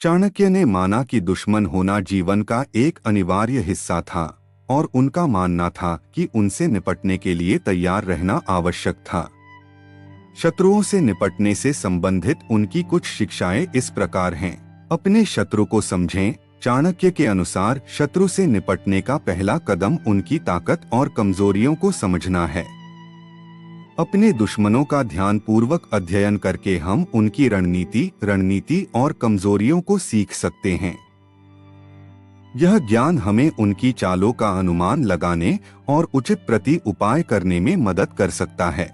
चाणक्य ने माना कि दुश्मन होना जीवन का एक अनिवार्य हिस्सा था और उनका मानना था कि उनसे निपटने के लिए तैयार रहना आवश्यक था। शत्रुओं से निपटने से संबंधित उनकी कुछ शिक्षाएं इस प्रकार हैं। अपने शत्रु को समझें। चाणक्य के अनुसार शत्रु से निपटने का पहला कदम उनकी ताकत और कमजोरियों को समझना है। अपने दुश्मनों का ध्यानपूर्वक अध्ययन करके हम उनकी रणनीति और कमजोरियों को सीख सकते हैं। यह ज्ञान हमें उनकी चालों का अनुमान लगाने और उचित प्रति उपाय करने में मदद कर सकता है।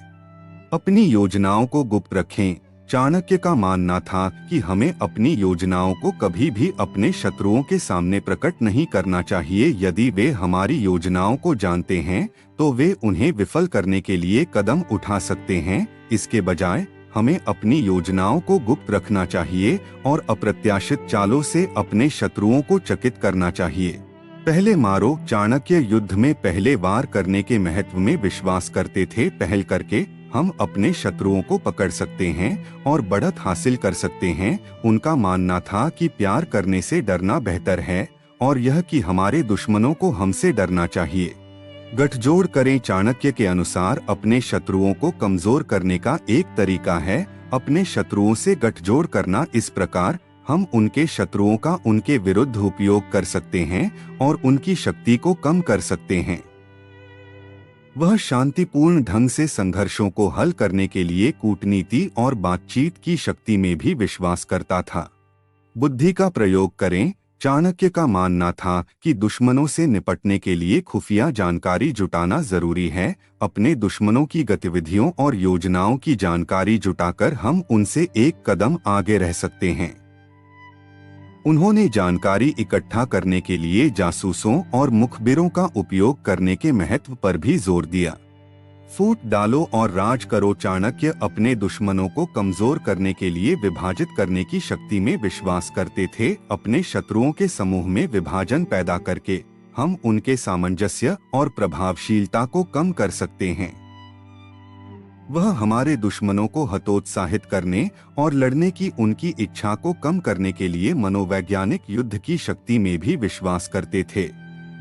अपनी योजनाओं को गुप्त रखें। चाणक्य का मानना था कि हमें अपनी योजनाओं को कभी भी अपने शत्रुओं के सामने प्रकट नहीं करना चाहिए। यदि वे हमारी योजनाओं को जानते हैं तो वे उन्हें विफल करने के लिए कदम उठा सकते हैं। इसके बजाय हमें अपनी योजनाओं को गुप्त रखना चाहिए और अप्रत्याशित चालों से अपने शत्रुओं को चकित करना चाहिए। पहले मारो। चाणक्य युद्ध में पहले वार करने के महत्व में विश्वास करते थे। पहल करके हम अपने शत्रुओं को पकड़ सकते हैं और बढ़त हासिल कर सकते हैं। उनका मानना था कि प्यार करने से डरना बेहतर है और यह कि हमारे दुश्मनों को हमसे डरना चाहिए। गठजोड़ करें। चाणक्य के अनुसार अपने शत्रुओं को कमजोर करने का एक तरीका है अपने शत्रुओं से गठजोड़ करना। इस प्रकार हम उनके शत्रुओं का उनके विरुद्ध उपयोग कर सकते हैं और उनकी शक्ति को कम कर सकते हैं। वह शांतिपूर्ण ढंग से संघर्षों को हल करने के लिए कूटनीति और बातचीत की शक्ति में भी विश्वास करता था। बुद्धि का प्रयोग करें। चाणक्य का मानना था कि दुश्मनों से निपटने के लिए खुफिया जानकारी जुटाना जरूरी है। अपने दुश्मनों की गतिविधियों और योजनाओं की जानकारी जुटाकर हम उनसे एक कदम आगे रह सकते हैं। उन्होंने जानकारी इकट्ठा करने के लिए जासूसों और मुखबिरों का उपयोग करने के महत्व पर भी जोर दिया। फूट डालो और राज करो। चाणक्य अपने दुश्मनों को कमजोर करने के लिए विभाजित करने की शक्ति में विश्वास करते थे। अपने शत्रुओं के समूह में विभाजन पैदा करके हम उनके सामंजस्य और प्रभावशीलता को कम कर सकते हैं। वह हमारे दुश्मनों को हतोत्साहित करने और लड़ने की उनकी इच्छा को कम करने के लिए मनोवैज्ञानिक युद्ध की शक्ति में भी विश्वास करते थे।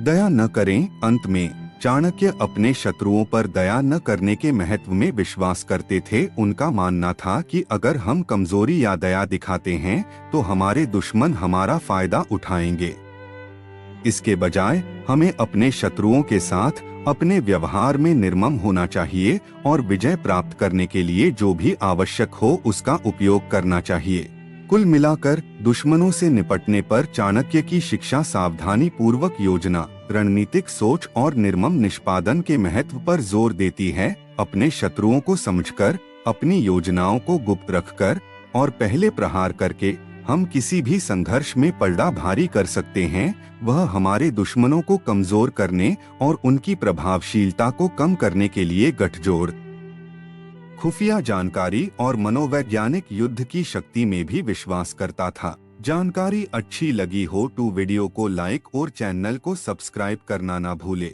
दया न करें। अंत में चाणक्य अपने शत्रुओं पर दया न करने के महत्व में विश्वास करते थे। उनका मानना था कि अगर हम कमजोरी या दया दिखाते हैं तो हमारे दुश्मन हमारा फायदा उठाएंगे। इसके बजाय हमें अपने शत्रुओं के साथ अपने व्यवहार में निर्मम होना चाहिए और विजय प्राप्त करने के लिए जो भी आवश्यक हो उसका उपयोग करना चाहिए। कुल मिलाकर दुश्मनों से निपटने पर चाणक्य की शिक्षा सावधानी पूर्वक योजना, रणनीतिक सोच और निर्मम निष्पादन के महत्व पर जोर देती है। अपने शत्रुओं को समझकर, अपनी योजनाओं को गुप्त रखकर और पहले प्रहार करके हम किसी भी संघर्ष में पलड़ा भारी कर सकते हैं। वह हमारे दुश्मनों को कमजोर करने और उनकी प्रभावशीलता को कम करने के लिए गठजोड़, खुफिया जानकारी और मनोवैज्ञानिक युद्ध की शक्ति में भी विश्वास करता था। जानकारी अच्छी लगी हो तो वीडियो को लाइक और चैनल को सब्सक्राइब करना ना भूले।